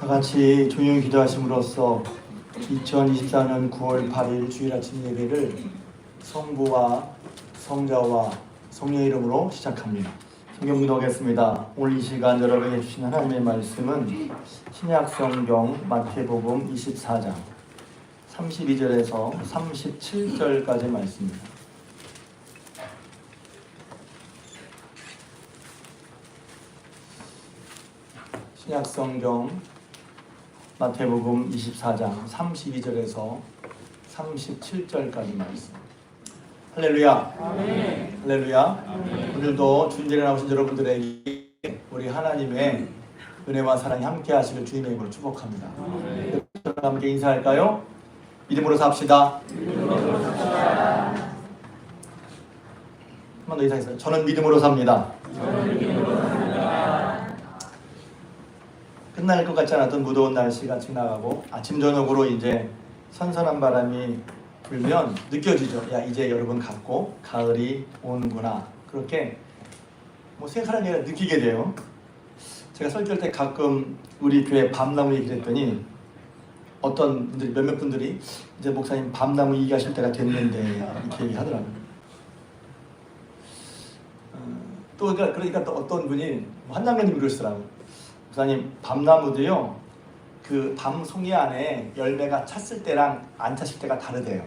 같이 조용히 기도하심으로써 2024년 9월 8일 주일 아침 예배를 성부와 성자와 성령의 이름으로 시작합니다. 성경 기도하겠습니다. 오늘 이 시간 여러분에게 주신 하나님의 말씀은 신약성경 마태복음 24장 32절에서 37절까지 말씀입니다. 신약성경 마태복음 24장 32절에서 37절까지 말씀. 할렐루야. 아멘. 할렐루야. 아멘. 오늘도 주일에 나오신 여러분들에게 우리 하나님의 은혜와 사랑이 함께 하시길 주님의 이름으로 축복합니다. 함께 인사할까요? 믿음으로 삽시다. 한 번 더 인사했어요. 저는 믿음으로 삽니다. 끝날 것 같지 않았던 무더운 날씨가 지나가고 아침 저녁으로 이제 선선한 바람이 불면 느껴지죠. 야, 이제 여러분 같고 가을이 오는구나. 그렇게 생각하는 게 아니라 느끼게 돼요. 제가 설교할 때 가끔 우리 교회 밤나무 얘기를 했더니 어떤 분들이 몇몇 분들이 이제 목사님 밤나무 얘기하실 때가 됐는데 이렇게 얘기하더라고요. 또 그러니까 또 어떤 분이 한장로님 그러시더라고요. 목사님, 밤나무도요, 그 밤송이 안에 열매가 찼을 때랑 안 찼을 때가 다르대요.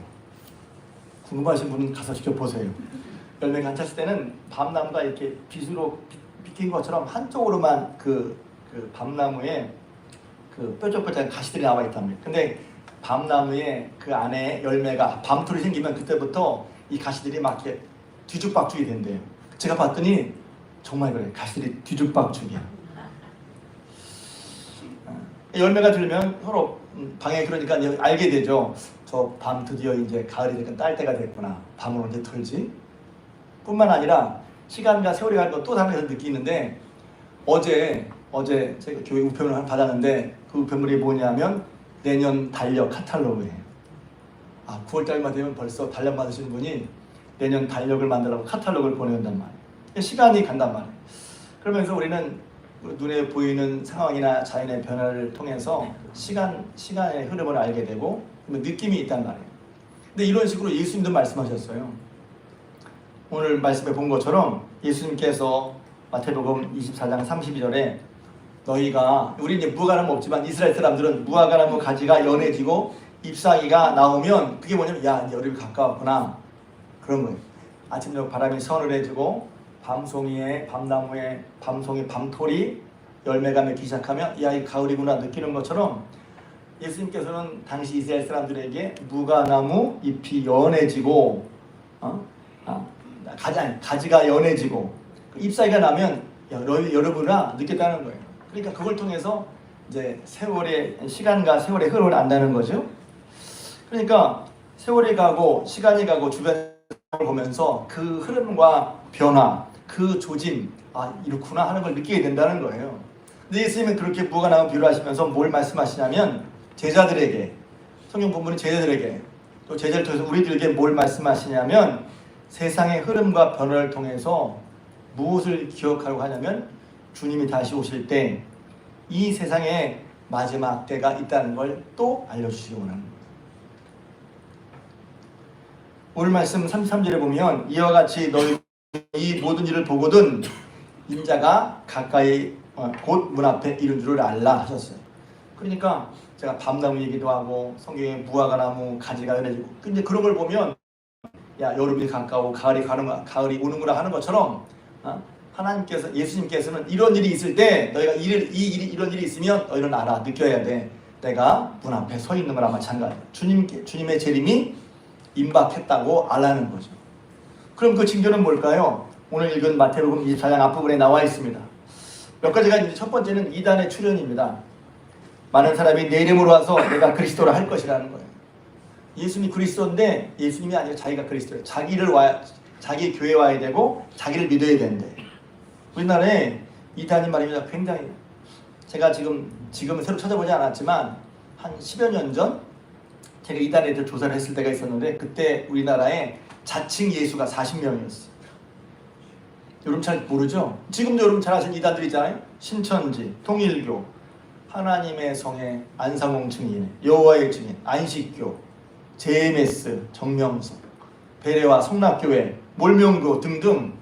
궁금하신 분은 가서 직접 보세요. 열매가 안 찼을 때는 밤나무가 이렇게 빛으로 비킨 것처럼 한쪽으로만 그 밤나무에 그 뾰족뾰족한 가시들이 나와 있답니다. 근데 밤나무에 그 안에 열매가 밤톨이 생기면 그때부터 이 가시들이 막 이렇게 뒤죽박죽이 된대요. 제가 봤더니 정말 그래요. 가시들이 뒤죽박죽이야. 열매가 들면 서로 방에 그러니까 알게 되죠. 저 밤 드디어 이제 가을이 되니까 딸 때가 됐구나. 밤을 언제 털지? 뿐만 아니라 시간과 세월이 가는 건 또 다른 데서 느끼는데 어제 제가 교회 우편을 받았는데 그 우편물이 뭐냐면 내년 달력 카탈로그예요. 9월달만 되면 벌써 달력 받으시는 분이 내년 달력을 만들라고 카탈로그를 보내온단 말이에요. 시간이 간단 말이에요. 그러면서 우리는 눈에 보이는 상황이나 자연의 변화를 통해서 시간의 흐름을 알게 되고 느낌이 있단 말이에요. 근데 이런 식으로 예수님도 말씀하셨어요. 오늘 말씀에 본 것처럼 예수님께서 마태복음 24장 32절에 너희가, 우리 이제 무화과나무 없지만 이스라엘 사람들은 무화과나무 가지가 연해지고 잎사귀가 나오면 그게 뭐냐면 야, 이제 여름이 가까웠구나. 그런 거예요. 아침 저녁 바람이 서늘해지고 밤송이에 밤나무에 밤송이 밤톨이 열매가 맺기 시작하면 야, 이 가을이구나 느끼는 것처럼 예수님께서는 당시 이스라엘 사람들에게 무화과나무 잎이 연해지고 가지가 연해지고 잎사귀가 나면 야, 여러분아 느꼈다는 거예요. 그러니까 그걸 통해서 이제 시간과 세월의 흐름을 안다는 거죠. 그러니까 세월이 가고 시간이 가고 주변을 보면서 그 흐름과 변화, 그 조짐, 이렇구나 하는 걸 느끼게 된다는 거예요. 근데 예수님은 그렇게 무화과나무 비유를 하시면서 뭘 말씀하시냐면 제자들에게, 성경 본문은 제자들에게, 또 제자를 통해서 우리들에게 뭘 말씀하시냐면 세상의 흐름과 변화를 통해서 무엇을 기억하려고 하냐면 주님이 다시 오실 때 이 세상에 마지막 때가 있다는 걸 또 알려주시기 원합니다. 오늘 말씀 33절에 보면 이와 같이 너희 이 모든 일을 보거든 인자가 가까이 곧 문 앞에 이른 줄을 알라 하셨어요. 그러니까 제가 밤나무 얘기도 하고 성경에 무화과나무 가지가 연해지고 근데 그런 걸 보면 야, 여름이 가까워 가을이 오는구나 하는 것처럼 하나님께서, 예수님께서는 이런 일이 있을 때 너희가 이런 일이 있으면 너희는 알아, 느껴야 돼. 내가 문 앞에 서 있는 거나 마찬가지야. 주님의 재림이 임박했다고 알라는 거죠. 그럼 그 징조는 뭘까요? 오늘 읽은 마태복음 24장 앞부분에 나와 있습니다. 몇 가지가 있는데 첫 번째는 이단의 출현입니다. 많은 사람이 내 이름으로 와서 내가 그리스도라 할 것이라는 거예요. 예수님이 그리스도인데 예수님이 아니라 자기가 그리스도예요. 자기 교회에 와야 되고 자기를 믿어야 되는데 우리나라에 이단이 말입니다. 굉장히 제가 지금은 새로 찾아보지 않았지만 한 10여 년 전 제가 이단에 대해서 조사를 했을 때가 있었는데 그때 우리나라에 자칭 예수가 40명이었어요. 여러분 잘 모르죠? 지금도 여러분 잘 아시는 이단들 있잖아요. 신천지, 통일교, 하나님의 성의 안상홍 증인, 여호와의 증인, 안식교, JMS, 정명석, 베레와 성락교회, 몰명교 등등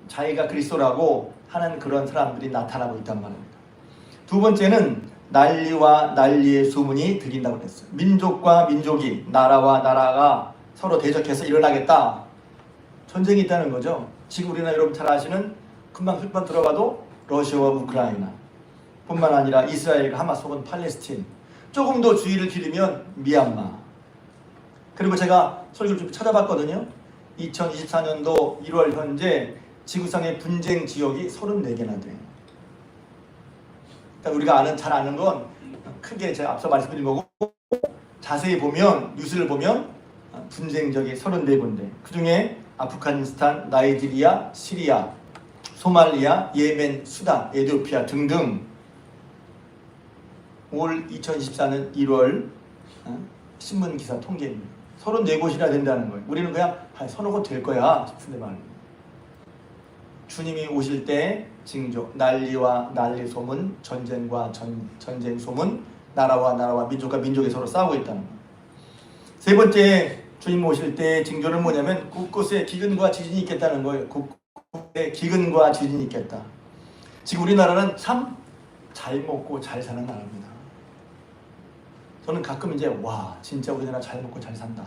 자기가 그리스도라고 하는 그런 사람들이 나타나고 있단 말입니다. 두 번째는 난리와 난리의 소문이 들린다고 했어요. 민족과 민족이, 나라와 나라가 서로 대적해서 일어나겠다. 전쟁이 있다는 거죠. 지금 우리나라 여러분 잘 아시는 금방 흑반 들어가도 러시아와 우크라이나 뿐만 아니라 이스라엘과 하마스 혹은 팔레스틴, 조금 더 주의를 기르면 미얀마. 그리고 제가 설교를 좀 찾아봤거든요. 2024년도 1월 현재 지구상의 분쟁 지역이 34개나 돼요. 그러니까 우리가 잘 아는 건 크게 제가 앞서 말씀드린 거고, 자세히 보면 뉴스를 보면 분쟁 지역이 34군데, 그 중에 아프가니스탄, 나이지리아, 시리아, 소말리아, 예멘, 수단, 에티오피아 등등 올 2024년 1월 신문기사 통계입니다. 34곳이나 된다는 거예요. 우리는 그냥 서너 곳 될 거야 싶은데 말입니다. 주님이 오실 때 징조, 난리와 난리 소문, 전쟁과 전쟁 소문, 나라와 나라와 민족과 민족이 서로 싸우고 있다는 거예요. 세 번째, 주님 오실 때 징조는 뭐냐면 곳곳에 기근과 지진이 있겠다는 거예요. 곳곳에 기근과 지진이 있겠다. 지금 우리나라는 참 잘 먹고 잘 사는 나라입니다. 저는 가끔 이제 와 진짜 우리나라 잘 먹고 잘 산다.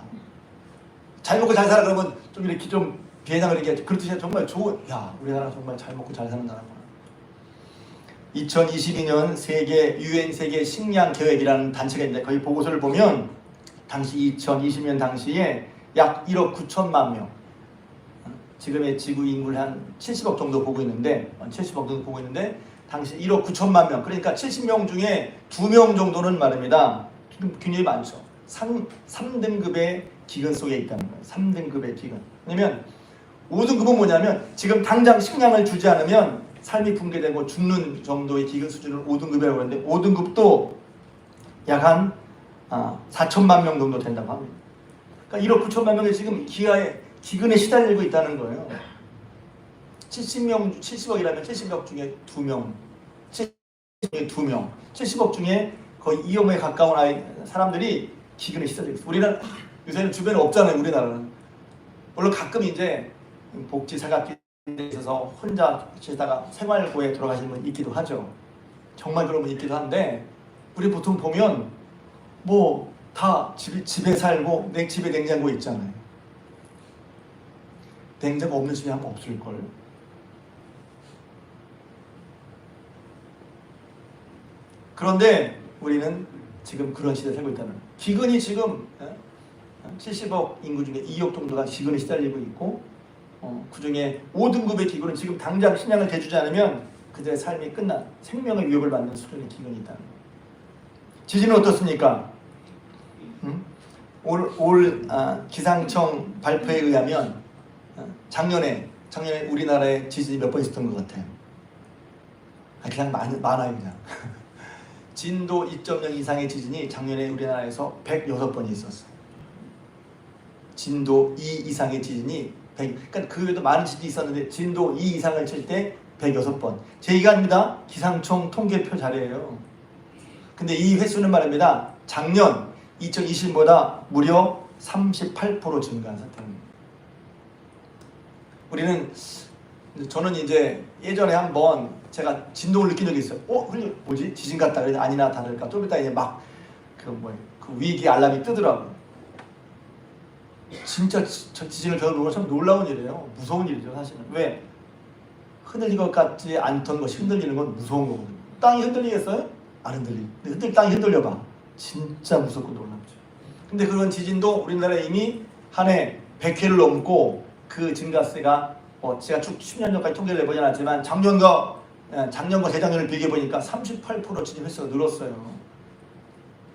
잘 먹고 잘 살아 그러면 좀 이렇게 좀 비애당을 얘기하죠. 그렇듯이 정말 좋은, 야 우리나라 정말 잘 먹고 잘 사는 나라구나. 2022년 유엔 세계 식량 계획이라는 단체가 있는데 거기 보고서를 보면 당시 2020년 당시에 약 1억 9천만 명, 지금의 지구 인구를 한 70억 정도 보고 있는데, 당시 1억 9천만 명, 그러니까 70명 중에 2명 정도는 말입니다. 굉장히 많죠. 3등급의 기근 속에 있다는 거예요. 3등급의 기근. 왜냐면 5등급은 뭐냐면 지금 당장 식량을 주지 않으면 삶이 붕괴되고 죽는 정도의 기근 수준을 5등급이라고 하는데, 5등급도 약 한 4천만 명 정도 된다고 합니다. 그러니까 1억 9천만 명이 지금 기근에 시달리고 있다는 거예요. 70억이라면 70억 중에 2명, 70억 중에 거의 2억에 가까운 사람들이 기근에 시달리고 있어요. 우리는 요새는 주변에 없잖아요. 우리나라는. 물론 가끔 이제 복지 사각지대에 있어서 혼자 지내다가 생활고에 돌아가시는 분 있기도 하죠. 정말 그런 분 있기도 한데, 우리 보통 보면 뭐 다 집에 살고 집에 냉장고 있잖아요. 냉장고 없는 집이 아마 없을걸. 그런데 우리는 지금 그런 시대에 살고 있다는 거예요. 기근이 지금 70억 인구 중에 2억 정도가 기근에 시달리고 있고, 그 중에 5등급의 기근은 지금 당장 식량을 대주지 않으면 그들의 삶이 끝난, 생명의 위협을 받는 수준의 기근이 있다는 거예요. 지진은 어떻습니까? 올 기상청 발표에 의하면 작년에 우리나라에 지진이 몇 번 있었던 것 같아요. 그냥 많아요 그냥. 진도 2.0 이상의 지진이 작년에 우리나라에서 106번이 있었어요. 진도 2 이상의 지진이 그러니까 그 외에도 많은 지진이 있었는데 진도 2 이상을 칠 때 106번. 제 얘기가 아닙니다. 기상청 통계표 자료예요. 근데 이 횟수는 말입니다. 작년 2020보다 무려 38% 증가한 상태입니다. 저는 이제 예전에 한번 제가 진동을 느낀 적이 있어요. 뭐지? 지진 같다. 그래서 아니나 다를까. 좀 이따 이제 막 그 위기 알람이 뜨더라고요. 진짜 지진을 겪어보면 참 놀라운 일이에요. 무서운 일이죠, 사실은. 왜? 흔들릴 것 같지 않던 것이 흔들리는 건 무서운 거거든요. 땅이 흔들리겠어요? 안 흔들리. 땅이 흔들려봐. 진짜 무섭고 놀랍죠. 근데 그런 지진도 우리나라에 이미 한 해 100회를 넘고, 그 증가세가 제가 쭉 10년 전까지 통계를 내보진 않았지만 작년과 재작년을 비교해보니까 38% 지진 횟수가 늘었어요.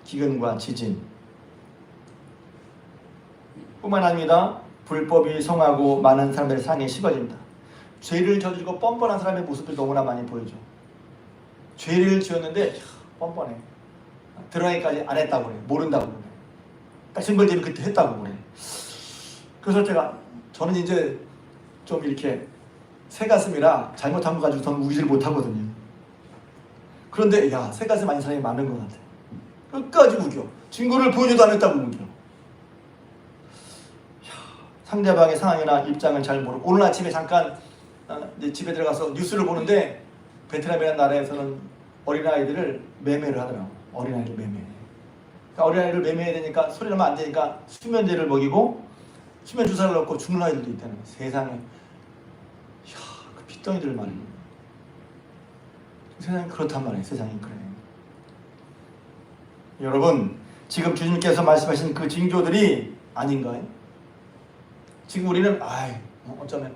기근과 지진 뿐만 아닙니다. 불법이 성하고 많은 사람들의 상에 식어집니다. 죄를 저지르고 뻔뻔한 사람의 모습을 너무나 많이 보여줘. 죄를 지었는데 뻔뻔해. 드러나기까지 안 했다고 그래. 모른다고 그래. 딱 증거를 대면 그때 했다고 그래. 그래서 저는 이제 좀 이렇게 새 가슴이라 잘못한 거 가지고 저는 우기질 못하거든요. 그런데 야, 세 가지 많은 사람이 많은 것 같아. 끝까지 우겨. 증거를 보여줘도 안 했다고 우겨. 상대방의 상황이나 입장을 잘 모르고 오늘 아침에 잠깐 이제 집에 들어가서 뉴스를 보는데 베트남이라는 나라에서는 어린아이들을 매매를 하더라고. 어린아이를 매매. 그러니까 어린아이를 매매해야 되니까 소리 나면 안 되니까 수면제를 먹이고 수면 주사를 넣고 죽는 아이들도 있다는 거야. 세상에. 이야, 그 핏덩이들 말이야. 세상이 그렇단 말이에요. 세상이 그래. 여러분, 지금 주님께서 말씀하신 그 징조들이 아닌가요? 지금 우리는 어쩌면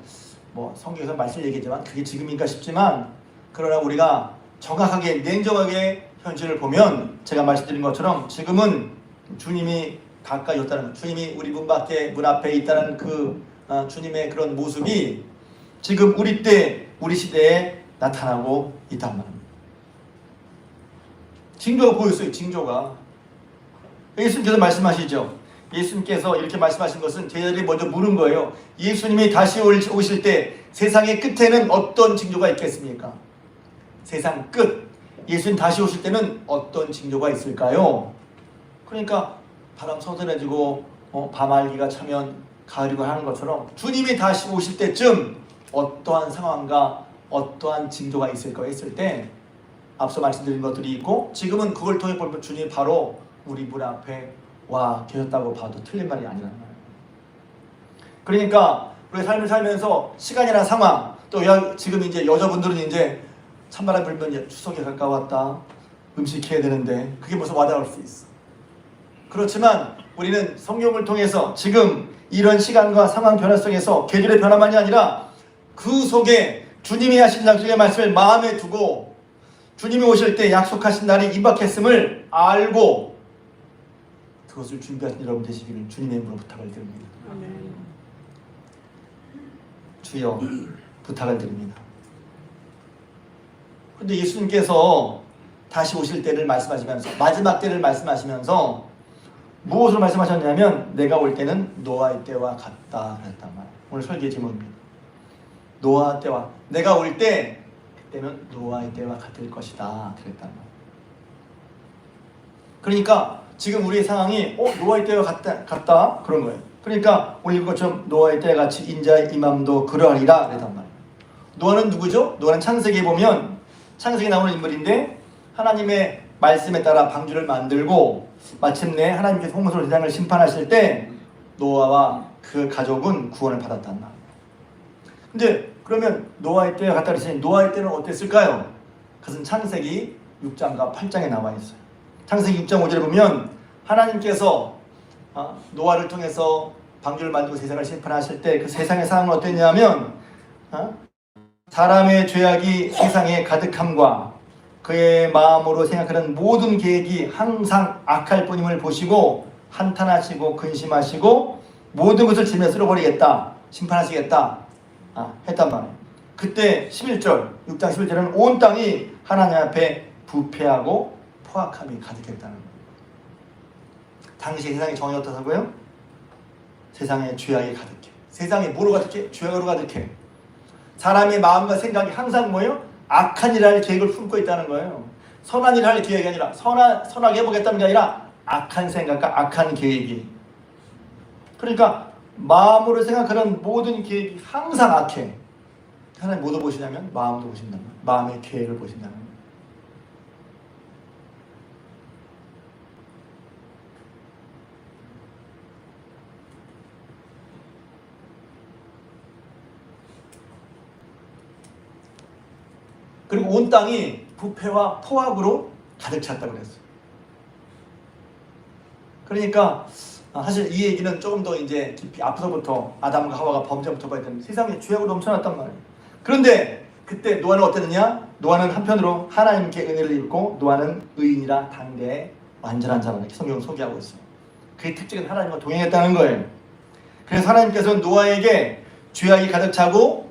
뭐 성경에서 말씀 얘기했지만 그게 지금인가 싶지만, 그러나 우리가 정확하게 냉정하게 현실을 보면 제가 말씀드린 것처럼 지금은 주님이 가까이 있다는 것, 주님이 우리 문 밖에 문 앞에 있다는 그 주님의 그런 모습이 지금 우리 때 우리 시대에 나타나고 있단 말입니다. 징조가 보였어요. 징조가. 예수님께서 말씀하시죠. 예수님께서 이렇게 말씀하신 것은 제자들이 먼저 물은 거예요. 예수님이 다시 오실 때 세상의 끝에는 어떤 징조가 있겠습니까? 세상 끝. 예수님 다시 오실 때는 어떤 징조가 있을까요? 그러니까 바람 서늘해지고 밤알기가 차면 가을이고 하는 것처럼 주님이 다시 오실 때쯤 어떠한 상황과 어떠한 징조가 있을까 했을 때 앞서 말씀드린 것들이 있고, 지금은 그걸 통해 보면 주님이 바로 우리 문 앞에 와 계셨다고 봐도 틀린 말이 아니라는 거예요. 그러니까 우리 삶을 살면서 시간이나 상황, 또 지금 이제 여자분들은 이제 찬바람 불면 이제 추석에 가까웠다, 음식해야 되는데 그게 무슨 와닿을 수 있어. 그렇지만 우리는 성경을 통해서 지금 이런 시간과 상황 변화 속에서 계절의 변화만이 아니라 그 속에 주님이 하신 약속의 말씀을 마음에 두고 주님이 오실 때 약속하신 날이 임박했음을 알고 그것을 준비하신 여러분 되시기를 주님의 이름으로 부탁을 드립니다. 아멘. 주여, 부탁을 드립니다. 그런데 예수님께서 다시 오실 때를 말씀하시면서, 마지막 때를 말씀하시면서 무엇을 말씀하셨냐면 내가 올 때는 노아의 때와 같다 그랬단 말이에요. 오늘 설교의 제목입니다. 노아 때와, 내가 올 때 그때는 노아의 때와 같을 것이다 그랬단 말이에요. 그러니까 지금 우리의 상황이 노아의 때와 같다 그런 거예요. 그러니까 오늘 읽은 것처럼 노아의 때 같이 인자의 임함도 그러하리라 그랬단 말이에요. 노아는 누구죠? 노아는 창세기에 보면 창세기에 나오는 인물인데 하나님의 말씀에 따라 방주를 만들고 마침내 하나님께서 홍수로 세상을 심판하실 때 노아와 그 가족은 구원을 받았단 말이에요. 근데 그러면 노아의 때와 같다 그랬으니 노아의 때는 어땠을까요? 그것은 창세기 6장과 8장에 나와 있어요. 창세기 6장 5절에 보면 하나님께서 노아를 통해서 방주를 만들고 세상을 심판하실 때 그 세상의 상황은 어땠냐면 사람의 죄악이 세상에 가득함과 그의 마음으로 생각하는 모든 계획이 항상 악할 뿐임을 보시고 한탄하시고 근심하시고 모든 것을 짐에 쓸어버리겠다, 심판하시겠다 했단 말이에요. 그때 11절, 6장 11절은 온 땅이 하나님 앞에 부패하고 포악함이 가득했다는 거예요. 당시 세상의 정이 어떻다고요? 세상에 죄악이 가득해. 세상에 뭐로 가득해? 죄악으로 가득해. 사람의 마음과 생각이 항상 뭐예요? 악한 일을 할 계획을 품고 있다는 거예요. 선한 일을 할 계획이 아니라 선하게 해보겠다는 게 아니라 악한 생각과 악한 계획이. 그러니까 마음으로 생각하는 모든 계획이 항상 악해. 하나님 뭐도 보시냐면 마음도 보신다는 거예요. 마음의 계획을 보신다는 거예요. 그리고 온 땅이 부패와 포악으로 가득 찼다고 그랬어요. 그러니까 사실 이 얘기는 조금 더 이제 깊이 앞서부터 아담과 하와가 범죄부터 봐야 되는데 세상에 죄악으로 넘쳐났단 말이에요. 그런데 그때 노아는 어땠느냐? 노아는 한편으로 하나님께 은혜를 입고 노아는 의인이라 당대의 완전한 자라 이렇게 성경을 소개하고 있어요. 그의 특징은 하나님과 동행했다는 거예요. 그래서 하나님께서는 노아에게 죄악이 가득 차고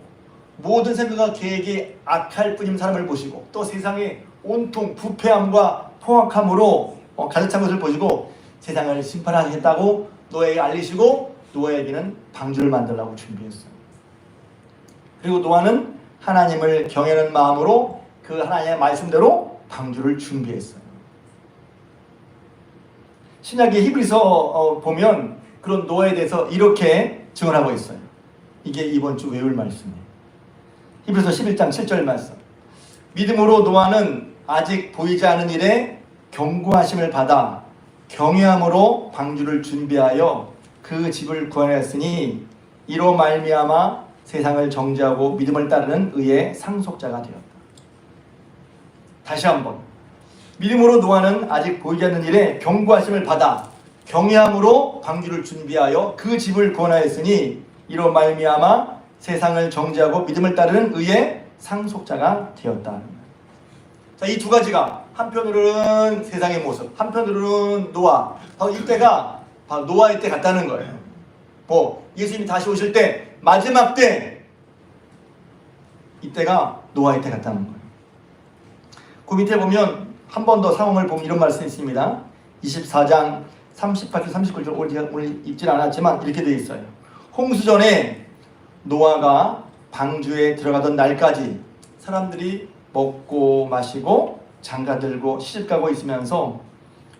모든 생각과 계획이 악할 뿐인 사람을 보시고 또 세상에 온통 부패함과 포악함으로 가득 찬 것을 보시고 세상을 심판하시겠다고 노아에게 알리시고 노아에게는 방주를 만들라고 준비했어요. 그리고 노아는 하나님을 경외하는 마음으로 그 하나님의 말씀대로 방주를 준비했어요. 신약의 히브리서 보면 그런 노아에 대해서 이렇게 증언하고 있어요. 이게 이번 주 외울 말씀이에요. 히브리서 11장 7절 말씀. 믿음으로 노아는 아직 보이지 않은 일에 경고하심을 받아 경외함으로 방주를 준비하여 그 집을 구하였으니 이로 말미암아 세상을 정죄하고 믿음을 따르는 의의 상속자가 되었다. 다시 한번. 믿음으로 노아는 아직 보이지 않는 일에 경고하심을 받아 경외함으로 방주를 준비하여 그 집을 구원하였으니 이로 말미암아 세상을 정죄하고 믿음을 따르는 의의 상속자가 되었다. 자, 이 두 가지가 한편으로는 세상의 모습, 한편으로는 노아. 바로 이때가 바로 노아의 때 같다는 거예요. 예수님이 다시 오실 때 마지막 때 이때가 노아의 때 같다는 거예요. 그 밑에 보면 한 번 더 상황을 보면 이런 말씀이 있습니다. 24장 38절 39절 오늘 읽진 않았지만 이렇게 되어 있어요. 홍수전에 노아가 방주에 들어가던 날까지 사람들이 먹고 마시고 장가들고 시집가고 있으면서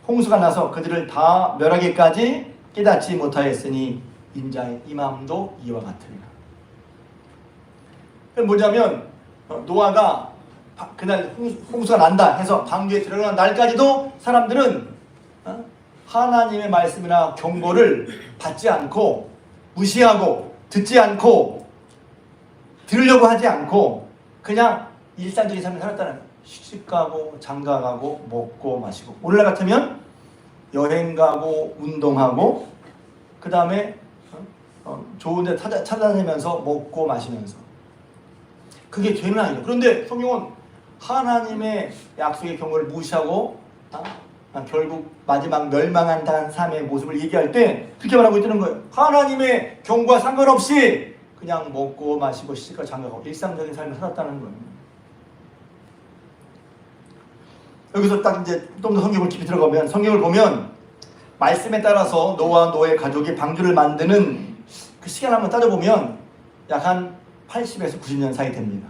홍수가 나서 그들을 다 멸하기까지 깨닫지 못하였으니 인자의 임함도 이와 같으리라. 뭐냐면 노아가 그날 홍수가 난다 해서 방주에 들어가는 날까지도 사람들은 하나님의 말씀이나 경고를 받지 않고 무시하고 듣지 않고 들으려고 하지 않고 그냥 일상적인 삶을 살았다는 거예요. 시집가고 장가가고 먹고 마시고 오늘날 같으면 여행 가고 운동하고 그 다음에 좋은 데 찾아다니면서 먹고 마시면서 그게 죄는 아니죠. 그런데 성경은 하나님의 약속의 경고를 무시하고 결국 마지막 멸망한다는 삶의 모습을 얘기할 때 그렇게 말하고 있다는 거예요. 하나님의 경고와 상관없이 그냥 먹고 마시고 시집가 장가가고 일상적인 삶을 살았다는 거예요. 여기서 딱 이제 좀 더 성경을 깊이 들어가면 성경을 보면 말씀에 따라서 노아와 노아의 가족이 방주를 만드는 그 시간 한번 따져보면 약 한 80에서 90년 사이 됩니다.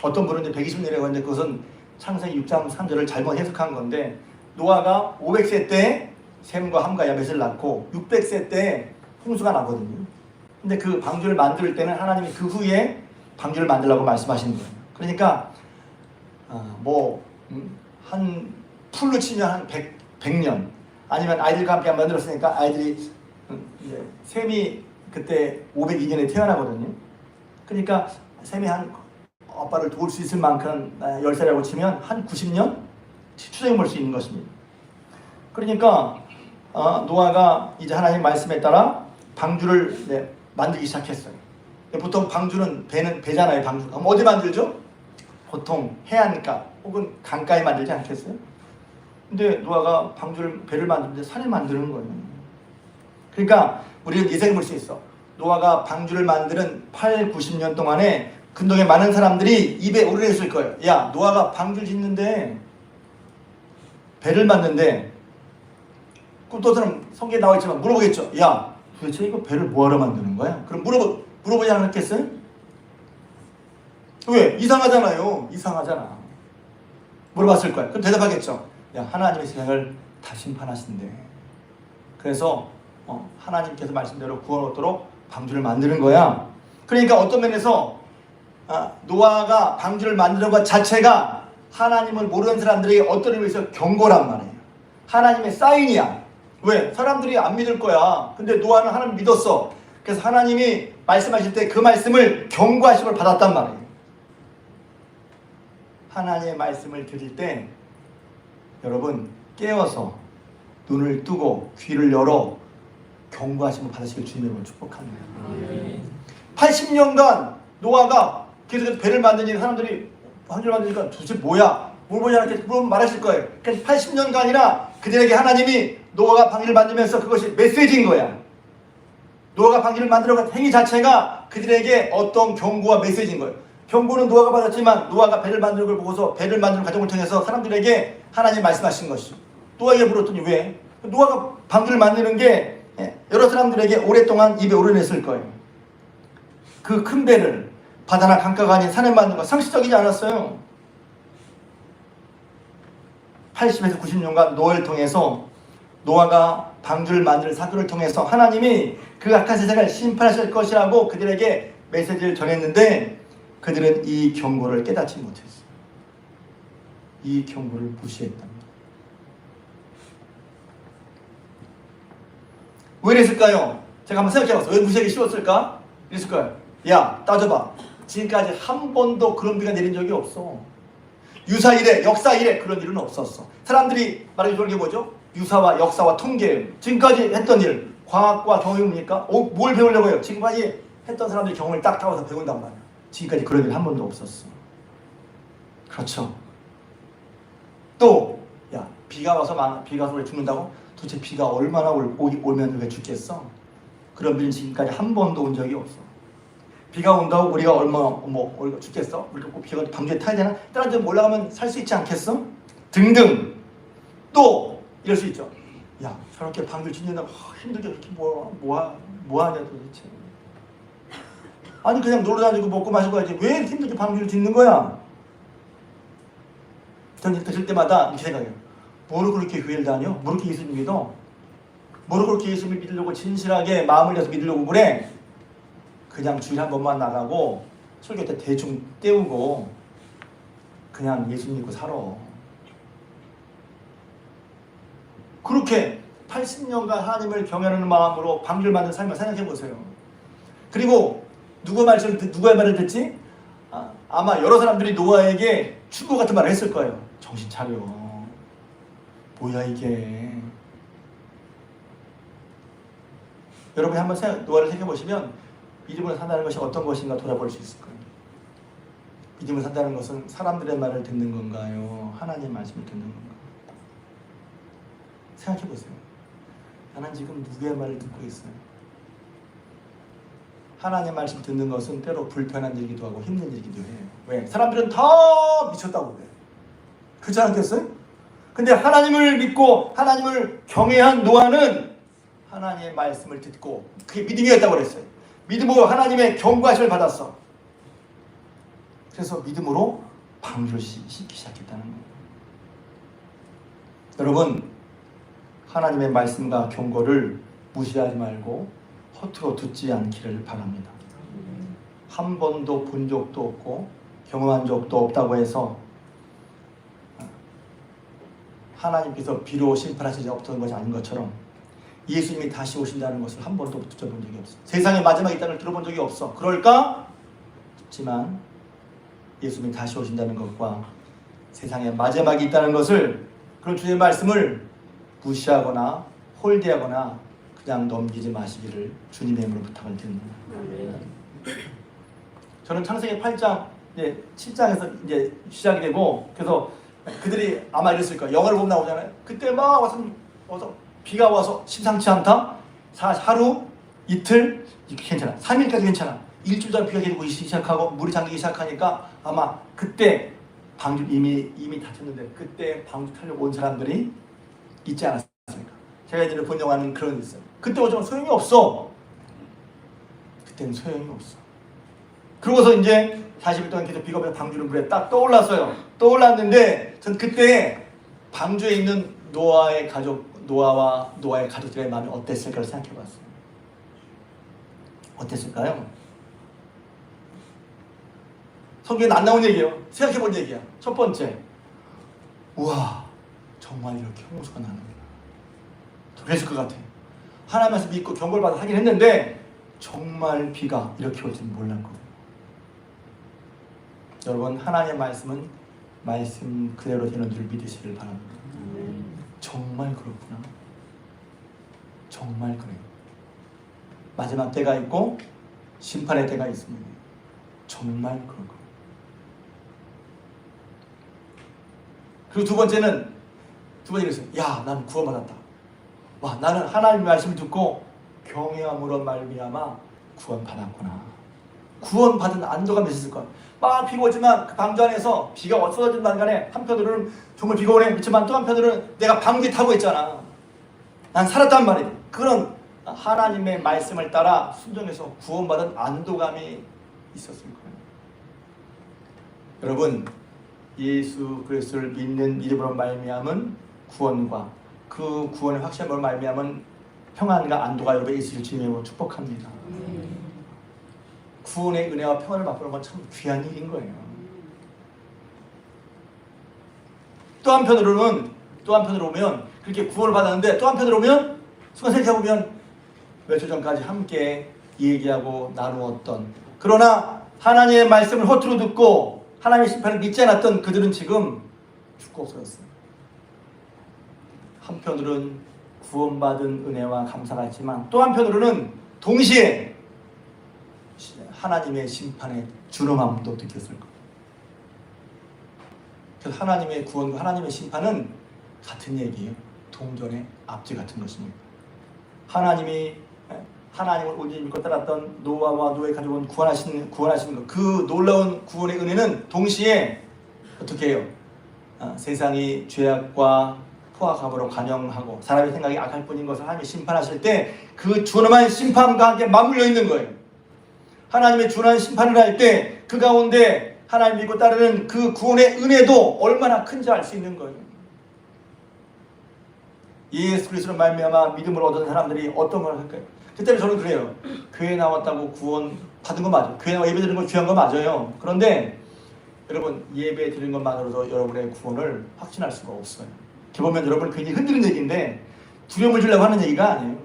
어떤 분은 이제 120년이라고 하는데 그것은 창세기 6장 3절을 잘못 해석한 건데 노아가 500세 때 셈과 함과 야벳을 낳고 600세 때 홍수가 나거든요. 근데 그 방주를 만들 때는 하나님이 그 후에 방주를 만들라고 말씀하시는 거예요. 그러니까 한 풀로 치면 한 100년 아니면 아이들과 함께 만들었으니까 아이들이 이제 셈이 그때 502년에 태어나거든요. 그러니까 셈이 한 아빠를 도울 수 있을 만큼 10살이라고 치면 한 90년 추정해 볼 수 있는 것입니다. 그러니까 노아가 이제 하나님 말씀에 따라 방주를 만들기 시작했어요. 보통 방주는 배잖아요. 방주. 그럼 어디 만들죠? 보통 해안가 혹은 강가에 만들지 않겠어요? 근데 노아가 배를 만드는데 산에 만드는 거예요. 그러니까 우리는 예상해 볼 수 있어. 노아가 방주를 만드는 90년 동안에 근동에 많은 사람들이 입에 오르냈을 거예요. 야, 노아가 방주를 짓는데 배를 만드는데 그럼 또 사람 성경에 나와 있지만 물어보겠죠. 야, 도대체 이거 배를 뭐하러 만드는 거야? 그럼 물어보지 않았겠어요? 왜? 이상하잖아요. 이상하잖아. 물어봤을 거야. 그럼 대답하겠죠. 야, 하나님의 세상을 다 심판하신대. 그래서 하나님께서 말씀대로 구원 얻도록 방주를 만드는 거야. 그러니까 어떤 면에서 노아가 방주를 만드는 것 자체가 하나님을 모르는 사람들에게 어떤 의미에서 경고란 말이에요. 하나님의 사인이야. 왜? 사람들이 안 믿을 거야. 근데 노아는 하나님 믿었어. 그래서 하나님이 말씀하실 때 그 말씀을 경고하심을 받았단 말이에요. 하나님의 말씀을 들을 때 여러분 깨어서 눈을 뜨고 귀를 열어 경고하심을 받으시길 주님으로 축복합니다. 80년간 노아가 계속해서 배를 만드니 사람들이 방주를 만드니까 도대체 뭐야? 뭘 보지 않겠지? 물론 말하실 거예요. 그러니까 80년간이나 그들에게 하나님이 노아가 방주를 만들면서 그것이 메시지인 거야. 노아가 방주를 만들어간 행위 자체가 그들에게 어떤 경고와 메시지인 거예요. 경고는 노아가 받았지만 노아가 배를 만드는 걸 보고서 배를 만드는 과정을 통해서 사람들에게 하나님 말씀하신 것이죠. 노아에게 물었더니 왜? 노아가 방주를 만드는 게 여러 사람들에게 오랫동안 입에 오르냈을 거예요. 그 큰 배를 바다나 강가가 아닌 산에 만든 거 상식적이지 않았어요. 80에서 90년간 노아를 통해서 노아가 방주를 만들 사건을 통해서 하나님이 그 악한 세상을 심판하실 것이라고 그들에게 메시지를 전했는데 그들은 이 경고를 깨닫지 못했어요. 이 경고를 무시했답니다. 왜 이랬을까요? 제가 한번 생각해봤어요. 왜 무시하기 쉬웠을까? 이랬을 거예요. 야, 따져봐. 지금까지 한 번도 그런 비가 내린 적이 없어. 유사 이래, 역사 이래 그런 일은 없었어. 사람들이 말하기 좋은 게 뭐죠? 유사와 역사와 통계. 지금까지 했던 일, 과학과 경험입니까? 뭘 배우려고 해요? 지금까지 했던 사람들이 경험을 딱 따와서 배운단 말이야. 지금까지 그런 일 한 번도 없었어. 그렇죠. 또, 야, 비가 와서 왜 죽는다고? 도대체 비가 얼마나 오면 왜 죽겠어? 그런 일은 지금까지 한 번도 온 적이 없어. 비가 온다고 우리가 우리가 죽겠어? 우리가 꼭 비가 방주에 타야 되나? 다른 데 올라가면 살 수 있지 않겠어? 등등. 또 이럴 수 있죠. 야, 저렇게 방주를 짓는다고 힘들게 이렇게 뭐하냐 도대체. 아니 그냥 놀러 다니고 먹고 마시고 하지 왜 이렇게 힘들게 방주를 짓는 거야? 저는 이렇게 들 때마다 이렇게 생각해요. 뭐로 그렇게 교회를 다녀? 뭐로 그렇게 예수님 믿어? 뭐로 그렇게 예수님을 믿으려고 진실하게 마음을 내서 믿으려고 그래? 그냥 주일 한 번만 나가고 설교 때 대충 때우고 그냥 예수님 믿고 살아. 그렇게 80년간 하나님을 경외하는 마음으로 방주를 만든 삶을 생각해 보세요. 그리고 누구의 말을 듣지? 아마 여러 사람들이 노아에게 충고 같은 말을 했을 거예요. 정신 차려. 뭐야 이게. 여러분이 한번 노아를 생각해 보시면 믿음으로 산다는 것이 어떤 것인가 돌아볼 수 있을 거예요. 믿음으로 산다는 것은 사람들의 말을 듣는 건가요? 하나님의 말씀을 듣는 건가요? 생각해 보세요. 나는 지금 누구의 말을 듣고 있어요? 하나님의 말씀 듣는 것은 때로 불편한 일이기도 하고 힘든 일이기도 해요. 왜? 사람들은 다 미쳤다고 그래요. 그렇지 않겠어요? 근데 하나님을 믿고 하나님을 경외한 노아는 하나님의 말씀을 듣고 그게 믿음이었다고 그랬어요. 믿음으로 하나님의 경고하심을 받았어. 그래서 믿음으로 방주를 씻기 시작했다는 거예요. 여러분, 하나님의 말씀과 경고를 무시하지 말고 허투루 듣지 않기를 바랍니다. 한 번도 본 적도 없고 경험한 적도 없다고 해서 하나님께서 비로 심판하시지 없던 것이 아닌 것처럼 예수님이 다시 오신다는 것을 한 번도 들어본 적이 없어. 세상에 마지막이 있다는 걸 들어본 적이 없어. 그럴까? 싶지만 예수님이 다시 오신다는 것과 세상에 마지막이 있다는 것을, 그런 주의 말씀을 무시하거나 홀대하거나 그냥 넘기지 마시기를 주님의 이름으로 부탁을 드립니다. 저는 창세기 8장, 7장에서 이제 시작이 되고, 그래서 그들이 아마 이랬을 거예요. 영화를 보면 나오잖아요. 그때 막 와서 비가 와서 심상치 않다. 하루, 이틀 괜찮아. 3일까지 괜찮아. 일주일 동안 비가 계속 오기 시작하고 물이 잠기기 시작하니까 아마 그때 방주 이미 닫혔는데 그때 방주 타려고 온 사람들이 있지 않았습니까? 제가 예전에 본 영화는 그런 게 있어요. 그때 오지만 소용이 없어. 그때는 소용이 없어. 그러고서 이제 40일 동안 계속 비가 오면서 방주는 물에 딱 떠올랐어요. 떠올랐는데 전 그때 방주에 있는 노아와 노아의 가족들의 마음이 어땠을까를 생각해봤어요. 어땠을까요? 성경에 안 나온 얘기예요. 생각해본 얘기야. 첫 번째, 우와, 정말 이렇게 홍수가 나는구나. 그랬을 것 같아. 하나님께서 믿고 경고를 받아 하긴 했는데 정말 비가 이렇게 올 줄 몰랐거든요. 여러분, 하나님의 말씀은 말씀 그대로 되는 줄 믿으시길 바랍니다. 정말 그렇구나. 정말 그래요. 마지막 때가 있고 심판의 때가 있습니다. 정말 그렇고. 그리고 두 번째는 있어요. 야, 나는 구원받았다. 와, 나는 하나님의 말씀을 듣고 경외함으로 말미암아 구원받았구나. 구원받은 안도감이 있었을 거야. 막 비가 오지만 그 방주 안에서 비가 쏟아진 난간에 한편으로는 정말 비가 오네. 그렇지만 또 한편으로는 내가 방주에 타고 있잖아. 난 살았단 말이야. 그런 하나님의 말씀을 따라 순종해서 구원받은 안도감이 있었을 거예요. 여러분, 예수 그리스도를 믿는 믿음으로 말미암은 구원과 그 구원의 확신으로 말미암은 평안과 안도가 여러분의 있으실 주님으로 축복합니다. 구원의 은혜와 평안을 맛보는 건 참 귀한 일인 거예요. 또 한편으로 보면 그렇게 구원을 받았는데 또 한편으로 보면 순간 생각해보면 며칠 전까지 함께 얘기하고 나누었던, 그러나 하나님의 말씀을 허투루 듣고 하나님의 심판을 믿지 않았던 그들은 지금 죽고 없어졌어요. 한편으로는 구원받은 은혜와 감사가 있지만 또 한편으로는 동시에 하나님의 심판의 준엄함도 느꼈을 거예요. 그래서 하나님의 구원과 하나님의 심판은 같은 얘기예요. 동전의 앞뒤 같은 것입니다. 하나님을 온전히 믿고 따랐던 노아와 노예 가족은 구원하시는 것, 그 놀라운 구원의 은혜는 동시에 어떻게 해요? 세상이 죄악과 포악함으로 관영하고 사람의 생각이 악할 뿐인 것을 하나님이 심판하실 때 그 준엄한 심판과 함께 맞물려 있는 거예요. 하나님의 준엄한 심판을 할 때 그 가운데 하나님 믿고 따르는 그 구원의 은혜도 얼마나 큰지 알 수 있는 거예요. 예수 그리스도로 말미암아 믿음을 얻은 사람들이 어떤 걸 할까요? 그때는 저는 그래요. 교회 나왔다고 구원 받은 거 맞아요. 교회 나와 예배 드리는 건 귀한 거 맞아요. 그런데 여러분, 예배 드리는 것만으로도 여러분의 구원을 확신할 수가 없어요. 이렇게 보면 여러분을 굉장히 흔드는 얘기인데 두려움을 주려고 하는 얘기가 아니에요.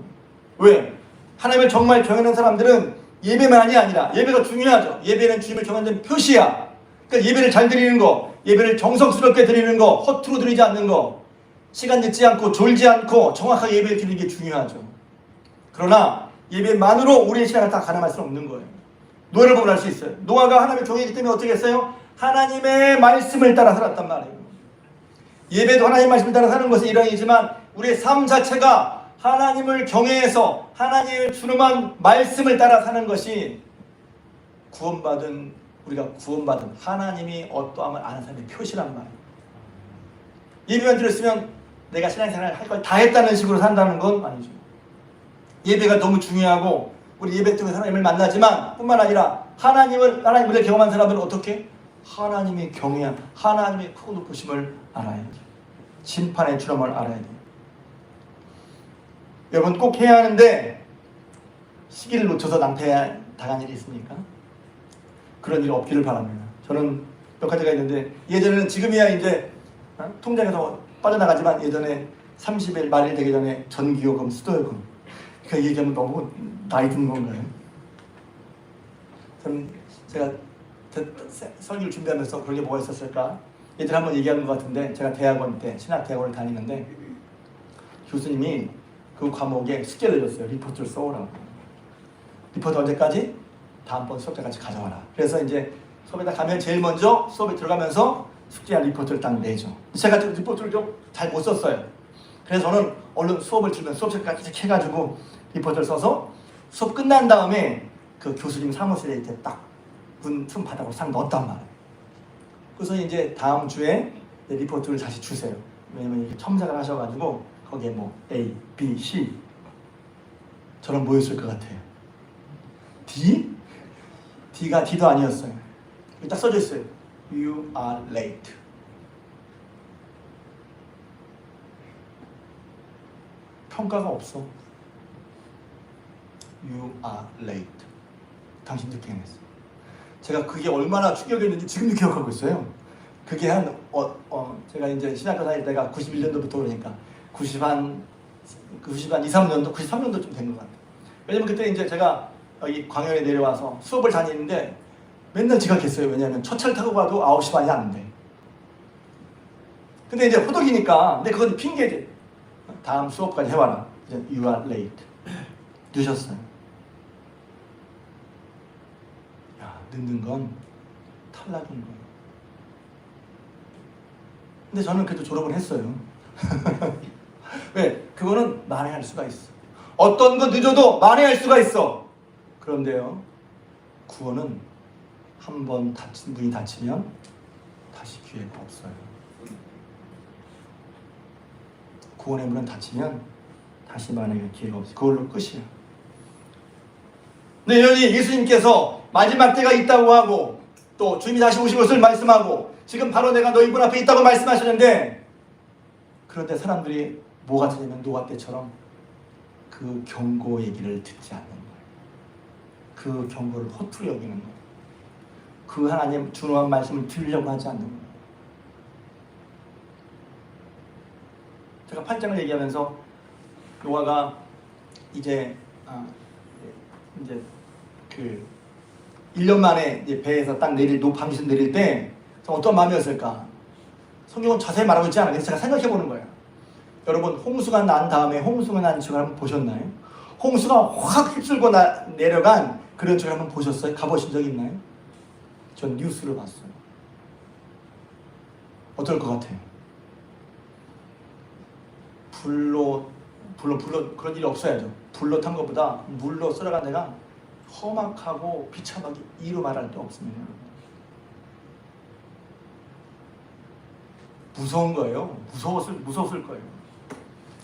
왜? 하나님을 정말 경외하는 사람들은 예배만이 아니라, 예배가 중요하죠. 예배는 주님을 경외하는 표시야. 그러니까 예배를 잘 드리는 거, 예배를 정성스럽게 드리는 거, 허투루 드리지 않는 거, 시간 늦지 않고 졸지 않고 정확하게 예배를 드리는 게 중요하죠. 그러나 예배만으로 우리의 신앙을 다 가늠할 수는 없는 거예요. 노아를 보면 알 수 있어요. 노아가 하나님의 종이기 때문에 어떻게 했어요? 하나님의 말씀을 따라 살았단 말이에요. 예배도 하나님의 말씀을 따라 사는 것은 일환이지만 우리의 삶 자체가 하나님을 경외해서 하나님의 준엄한 말씀을 따라 사는 것이 우리가 구원받은 하나님이 어떠함을 아는 사람의 표시란 말이에요. 예배만 드렸으면 내가 신앙생활을 할 걸 다 했다는 식으로 산다는 건 아니죠. 예배가 너무 중요하고 우리 예배 통해서 하나님을 만나지만 뿐만 아니라 하나님을 경험한 사람들은 어떻게? 하나님의 경외함, 하나님의 크고 높으심을 알아야 돼요. 심판의 주름을 알아야 돼요. 여러분 꼭 해야 하는데 시기를 놓쳐서 낭패 당한 일이 있습니까? 그런 일 없기를 바랍니다. 저는 몇 가지가 있는데 예전에는 지금이야 이제 통장에서 빠져나가지만 예전에 30일 말일 되기 전에 전기요금, 수도요금 그 얘기하면 너무 나이 든 건가요? 제가 설교를 준비하면서 그런 게 뭐가 있었을까? 예전에 한번 얘기한 것 같은데 제가 대학원 때 신학대학원을 다니는데 교수님이 그 과목에 숙제를 줬어요. 리포트를 써오라고. 리포트 언제까지? 다음번 수업 때까지 가져와라. 그래서 이제 수업에다 가면 제일 먼저 수업에 들어가면서 숙제한 리포트를 딱 내죠. 제가 리포트를 좀 잘 못 썼어요. 그래서 저는 얼른 수업을 들으면서 수업책까지 해가지고 리포트를 써서 수업 끝난 다음에 그 교수님 사무실에 이렇게 딱 문 바닥으로 싹 넣었단 말이에요. 그래서 이제 다음 주에 리포트를 다시 주세요. 왜냐면 첨삭을 하셔가지고 거기에 뭐 A, B, C 저는 뭐였을 것 같아요? D? D가 D도 아니었어요. 딱 써져 있어요. You are late. 평가가 없어. You are late. 당신 늦게 했어. 제가 그게 얼마나 충격이었는지 지금도 기억하고 있어요. 그게 제가 이제 신학교 다닐 때가 91년도부터 그러니까 93, 2, 93년도쯤 된 것 같아요. 왜냐면 그때 이제 제가 여기 광양에 내려와서 수업을 다니는데 맨날 지각했어요. 왜냐하면 첫 차를 타고 가도 9시 반이 안 돼. 근데 이제 호덕이니까, 근데 그건 핑계지. 다음 수업까지 해와라. 이제 You are late. 늦었어요. 야, 늦는 건 탈락인 거예요. 근데 저는 그래도 졸업을 했어요. 왜? 그거는 만회할 수가 있어. 어떤 거 늦어도 만회할 수가 있어. 그런데요, 구원은 한번 문이 닫히면 다시 기회가 없어요. 구원의 문은 닫히면 다시 만약에 기회가 없어요. 그걸로 끝이에요. 근데 여전히 예수님께서 마지막 때가 있다고 하고 또 주님이 다시 오실 것을 말씀하고 지금 바로 내가 너희 문 앞에 있다고 말씀하시는데, 그런데 사람들이 뭐 같으냐면 노아 때처럼 그 경고 얘기를 듣지 않는 거예요. 그 경고를 허투루 여기는 거예요. 그 하나님 준엄한 말씀을 들으려고 하지 않는 거예요. 제가 8장을 얘기하면서 노아가 이제 그 1년 만에 이제 배에서 딱 밤새 내릴 때 어떤 마음이었을까? 성경은 자세히 말하고 있지 않아요. 그래서 제가 생각해 보는 거예요. 여러분, 홍수가 난 다음에 홍수가 난 척을 한번 보셨나요? 홍수가 확 휩쓸고 내려간 그런 척을 한번 보셨어요? 가보신 적 있나요? 전 뉴스를 봤어요. 어떨 것 같아요? 불로 그런 일이 없어야죠. 불로 탄 것보다 물로 쓸어간 데가 험악하고 비참하게 이루 말할 데 없습니다. 무서운 거예요. 무서웠을 거예요.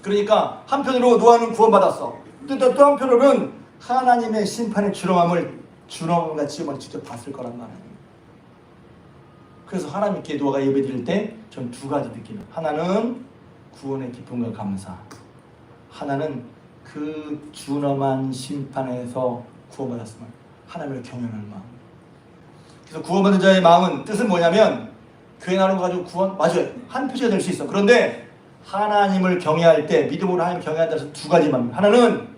그러니까 한편으로 노아는 구원받았어. 근데 또 한편으로는 하나님의 심판의 준엄과 지엄을 직접 봤을 거란 말이에요. 그래서 하나님께 노아가 예배드릴 때 전 두 가지 느낌이에요. 하나는 구원의 기쁨과 감사, 하나는 그 준엄한 심판에서 구원받았으면 하나님을 경외하는 마음. 그래서 구원받은 자의 마음은 뜻은 뭐냐면 교회 나누고 가지고 구원, 맞아요, 한 표시가 될 수 있어. 그런데 하나님을 경외할 때, 믿음으로 하나님 경외한다 해서 두 가지만. 하나는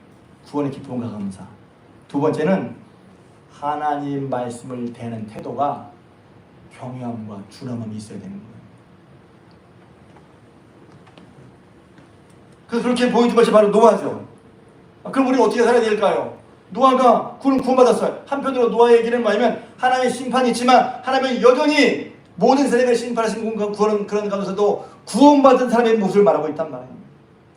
구원의 기쁨과 감사, 두 번째는 하나님 말씀을 대하는 태도가 경외함과 준엄함이 있어야 되는 거예요. 그래서 그렇게 보여준 것이 바로 노아죠. 그럼 우리는 어떻게 살아야 될까요? 노아가 구원받았어요. 한편으로 노아의 얘기는 뭐냐면 하나님의 심판이 있지만 하나님은 여전히 모든 세상을 심판하신 그런 가운데서도 구원받은 사람의 모습을 말하고 있단 말이에요.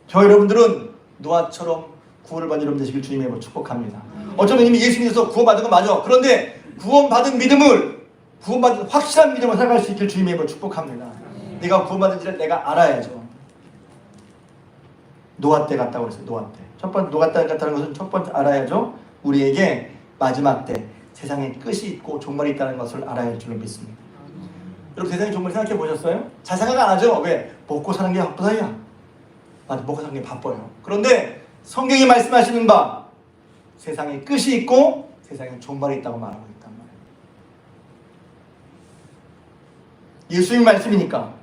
저 여러분들은 노아처럼 구원을 받은 여러분 되시길 주님의 이름으로 축복합니다. 어쩌면 이미 예수 믿어서 구원받은 건 맞아. 그런데 구원받은 확실한 믿음을 살아갈 수 있길 주님의 이름으로 축복합니다. 내가 구원받은지를 내가 알아야죠. 노아 때 같다고 그랬어요. 노아 때. 첫 번째 노아 때 같다는 것은 첫 번째 알아야죠. 우리에게 마지막 때 세상에 끝이 있고 종말이 있다는 것을 알아야 할 줄로 믿습니다. 여러분, 세상의 종말 생각해 보셨어요? 잘 생각 안 하죠? 왜? 먹고 사는 게 바쁘다야. 맞아, 먹고 사는 게 바빠요. 그런데 성경이 말씀하시는 바 세상에 끝이 있고 세상에 종말이 있다고 말하고 있단 말이에요. 예수님 말씀이니까.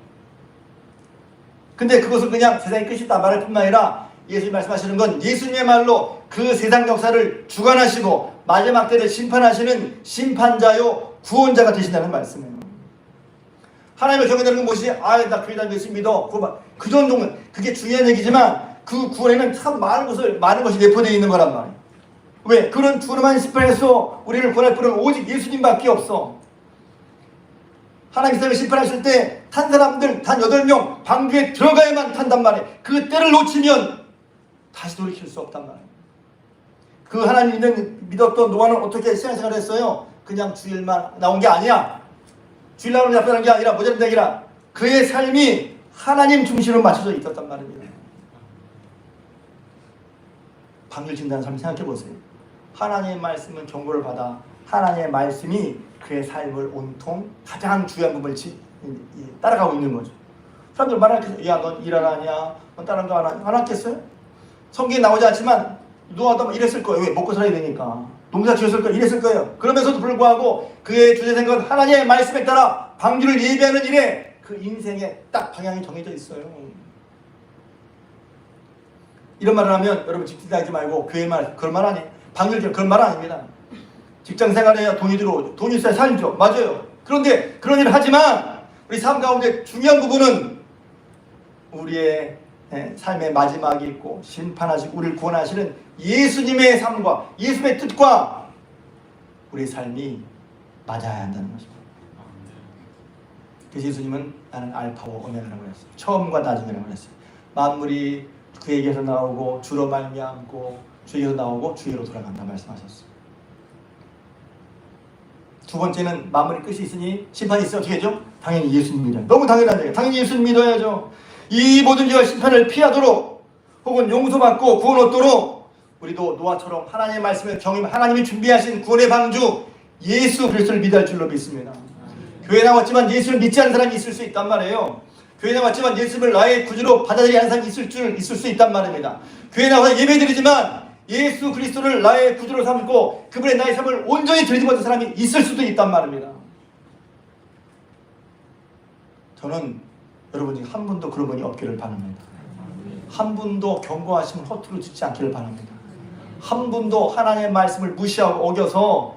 근데 그것은 그냥 세상에 끝이 있다 말할 뿐만 아니라 예수님 말씀하시는 건 예수님의 말로 그 세상 역사를 주관하시고 마지막 때를 심판하시는 심판자요 구원자가 되신다는 말씀이에요. 하나님을 경외하는 건 무엇이지? 나 교회 다니고 예수 믿어. 그 정도면 그게 중요한 얘기지만 그 구원에는 참 많은 것이 내포되어 있는 거란 말이에요. 왜? 그런 준엄한 심판에서 우리를 구원할 분은 오직 예수님밖에 없어. 하나님 세상을 심판하실 때 탄 사람들 단 8명 방주에 들어가야만 탄단 말이에요. 그 때를 놓치면 다시 돌이킬 수 없단 말이에요. 그 하나님 믿었던 노아는 어떻게 신앙생활을 했어요? 그냥 주일만 나온 게 아니야. 주일날로 잡혀가는 게 아니라 모자란 얘기라 그의 삶이 하나님 중심으로 맞춰져 있었단 말입니다. 방주를 진다는 사람 생각해 보세요. 하나님의 말씀은 경고를 받아 하나님의 말씀이 그의 삶을 온통 가장 중요한 부분을 따라가고 있는 거죠. 사람들 말하겠어요. 야, 넌 일 안 하냐? 넌 다른 거 안 하겠어요? 성경에 나오지 않지만 노아도 이랬을 거예요. 왜? 먹고 살아야 되니까. 농사 지었을 거예요. 이랬을 거예요. 그러면서도 불구하고 그의 주제 생각은 하나님의 말씀에 따라 방주를 예비하는 일에 그 인생에 딱 방향이 정해져 있어요. 이런 말을 하면 여러분 직진하지 말고 교회 말 그런 말 아니에요. 방주를 그런 말 아닙니다. 직장 생활해야 돈이 들어오죠. 돈이 있어야 살죠. 맞아요. 그런데 그런 일을 하지만 우리 삶 가운데 중요한 부분은 우리의 삶의 마지막이 있고 심판하시고 우리를 구원하시는 예수님의 삶과 예수님의 뜻과 우리의 삶이 맞아야 한다는 것입니다. 그래서 예수님은 나는 알파와 오메가라고 했어요. 처음과 나중이라고 했어요. 만물이 그에게서 나오고 주로 말미암고 주에게서 나오고 주에게로 돌아간다 말씀하셨어요. 두 번째는 만물의 끝이 있으니 심판이 있으면 어떻게 하죠? 당연히 예수님 믿어요. 너무 당연한 얘기예요. 당연히 예수님 믿어야죠. 이 모든 죄와 심판을 피하도록 혹은 용서받고 구원 얻도록 우리도 노아처럼 하나님의 말씀을 경험 하나님이 준비하신 구원의 방주 예수 그리스도를 믿을 줄로 믿습니다. 교회 나왔지만 예수를 믿지 않는 사람이 있을 수 있단 말이에요. 교회 나왔지만 예수를 나의 구주로 받아들이지 않는 사람이 있을 수 있단 말입니다. 교회 나와서 예배드리지만 예수 그리스도를 나의 구주로 삼고 그분의 나의 삶을 온전히 드리지 못한 사람이 있을 수도 있단 말입니다. 저는 여러분이 한 분도 그런 분이 없기를 바랍니다. 한 분도 경고하심을 허투루 듣지 않기를 바랍니다. 한 분도 하나님의 말씀을 무시하고 어겨서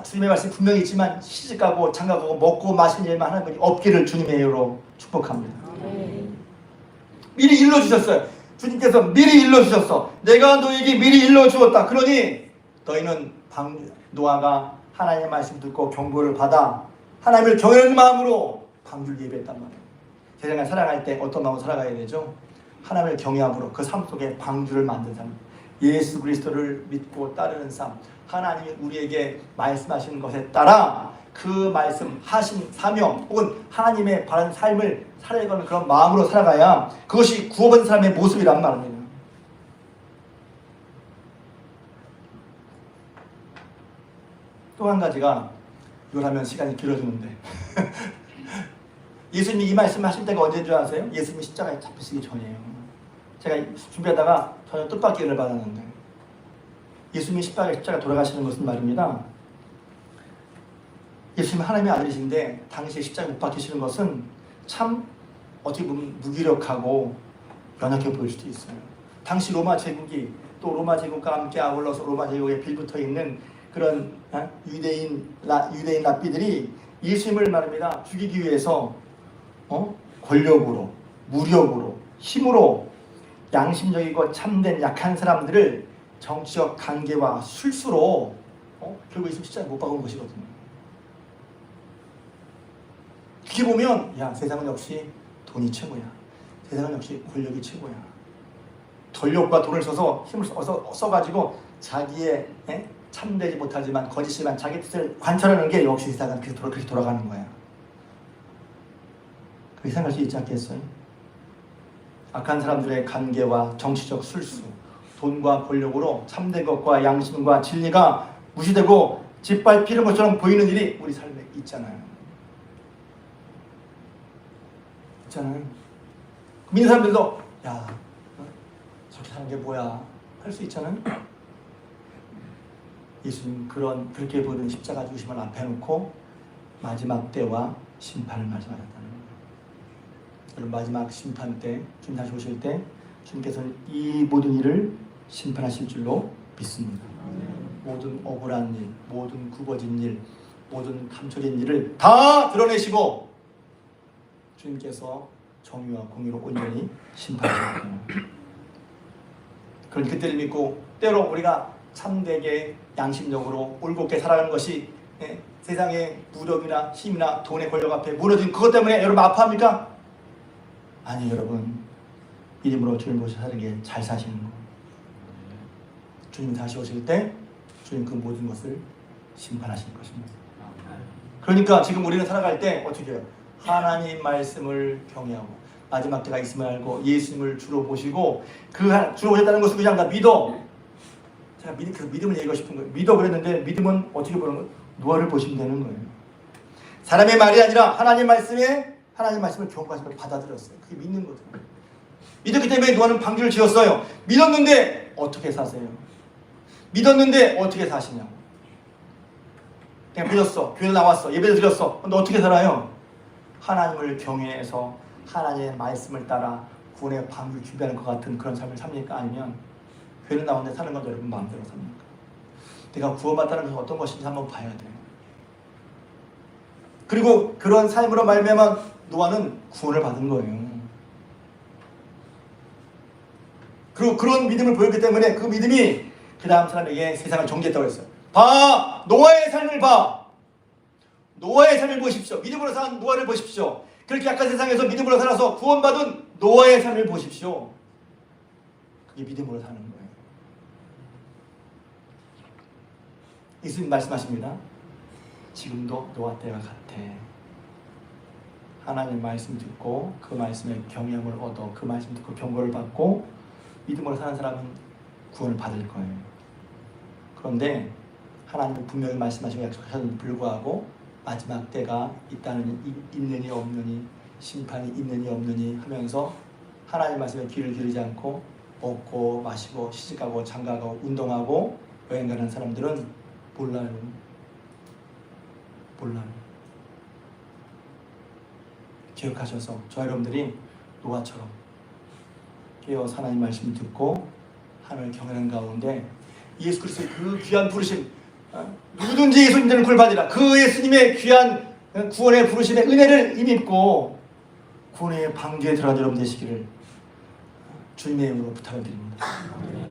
주님의 말씀이 분명히 있지만 시집가고 장가가고 먹고 마시는 일만 하는 분이 없기를 주님의 이름으로 축복합니다. 미리 일러주셨어요. 주님께서 미리 일러주셨어. 내가 너에게 미리 일러주었다. 그러니 너희는 노아가 하나님의 말씀 듣고 경고를 받아 하나님을 경외하는 마음으로 방주를 예배했단 말이에요. 세상을 살아갈 때 어떤 마음으로 살아가야 되죠? 하나님을 경외함으로 그 삶 속에 방주를 만든 삶, 예수 그리스도를 믿고 따르는 삶, 하나님이 우리에게 말씀하시는 것에 따라 그 말씀 하신 사명 혹은 하나님의 바른 삶을 살아가는 그런 마음으로 살아가야 그것이 구원받은 사람의 모습이란 말입니다. 또 한 가지가, 이걸 하면 시간이 길어지는데 예수님이 이 말씀 하실 때가 언제인 줄 아세요? 예수님이 십자가에 잡히시기 전이에요. 제가 준비하다가 전혀 뜻밖의 은혜를 받았는데, 예수님이 십자가에 돌아가시는 것은 말입니다, 예수님 하나님의 아들이신데 당시에 십자가에 못 박히시는 것은 참 어떻게 보면 무기력하고 연약해 보일 수도 있어요. 당시 로마 제국이 또 로마 제국과 함께 아울러서 로마 제국에 빌붙어 있는 그런 유대인 랍비들이 예수님을 말입니다 죽이기 위해서 권력으로, 무력으로, 힘으로 양심적이고 참된 약한 사람들을 정치적 관계와 술수로 결국 예수님 십자가에 못 박은 것이거든요. 그렇게 보면 세상은 역시 돈이 최고야. 세상은 역시 권력이 최고야. 권력과 돈을 써서 힘을 써가지고 자기의 참되지 못하지만 거짓이지만 자기 뜻을 관철하는 게 역시 세상은 그렇게 돌아가는 거야. 그렇게 생각할 수 있지 않겠어요? 악한 사람들의 관계와 정치적 술수, 돈과 권력으로 참된 것과 양심과 진리가 무시되고 짓밟히는 것처럼 보이는 일이 우리 삶에 있잖아요. 믿는 사람들도 저렇게 사는 게 뭐야 할 수 있잖아요. 예수님 그렇게 보이는 십자가 죽으심을 앞에 놓고 마지막 때와 심판을 말씀하셨다는 거예요. 여러분, 마지막 심판 때, 주님 다시 오실 때 주님께서는 이 모든 일을 심판하실 줄로 믿습니다. 모든 억울한 일, 모든 굽어진 일, 모든 감춰진 일을 다 드러내시고 주님께서 정의와 공의로 온전히 심판하실 거예요. 그런 그때를 믿고 때로 우리가 참되게 양심적으로 올곧게 살아가는 것이 세상의 무력이나 힘이나 돈의 권력 앞에 무너진 그것 때문에 여러분 아파합니까? 아니, 여러분 믿음으로 주님 모셔 사는 게 잘 사시는 거. 주님 다시 오실 때 주님 그 모든 것을 심판하실 것입니다. 그러니까 지금 우리는 살아갈 때 어떻게 해요? 하나님 말씀을 경외하고 마지막 때가 있음을 알고 예수님을 주로 모시고 주로 오셨다는 것을 그냥 다 믿어. 제가 그 믿음을 얘기하고 싶은 거예요. 믿어 그랬는데 믿음은 어떻게 보는 거예요? 노아를 보시면 되는 거예요. 사람의 말이 아니라 하나님 말씀을 경고하시고 받아들였어요. 그게 믿는 거죠. 믿었기 때문에 노아는 방주를 지었어요. 믿었는데 어떻게 사세요? 믿었는데 어떻게 사시냐고. 그냥 믿었어. 교회 나왔어. 예배를 드렸어. 근데 어떻게 살아요? 하나님을 경외해서 하나님의 말씀을 따라 구원의 방주를 준비하는 것 같은 그런 삶을 삽니까? 아니면 교회를 나오는데 사는 건 여러분 마음대로 삽니까? 내가 구원받다는 것은 어떤 것인지 한번 봐야 돼요. 그리고 그런 삶으로 말미암아 노아는 구원을 받은 거예요. 그리고 그런 믿음을 보였기 때문에 그 믿음이 그 다음 사람에게 세상을 정죄했다고 했어요. 봐! 노아의 삶을 봐! 노아의 삶을 보십시오. 믿음으로 산 노아를 보십시오. 그렇게 약한 세상에서 믿음으로 살아서 구원받은 노아의 삶을 보십시오. 그게 믿음으로 사는 거예요. 예수님 말씀하십니다. 지금도 노아 때와 같아. 하나님 말씀 듣고 그 말씀에 경영을 얻어 그 말씀 듣고 경고를 받고 믿음으로 사는 사람은 구원을 받을 거예요. 그런데 하나님은 분명히 말씀하시고 약속하셨는데 불구하고 마지막 때가 있느니 없느니, 심판이 있느니 없느니 하면서 하나님 말씀에 귀를 기르지 않고 먹고 마시고 시집가고 장가가고 운동하고 여행 가는 사람들은 몰라요. 기억하셔서 저와 여러분들이 노아처럼 깨어서 하나님 말씀을 듣고 하나님을 경외하는 가운데 예수 그리스도의 그 귀한 부르심, 누구든지 예수님들은 구원받으리라, 그 예수님의 귀한 구원의 부르심의 은혜를 힘입고 구원의 방주에 들어간 여러분 되시기를 주님의 이름으로 부탁을 드립니다.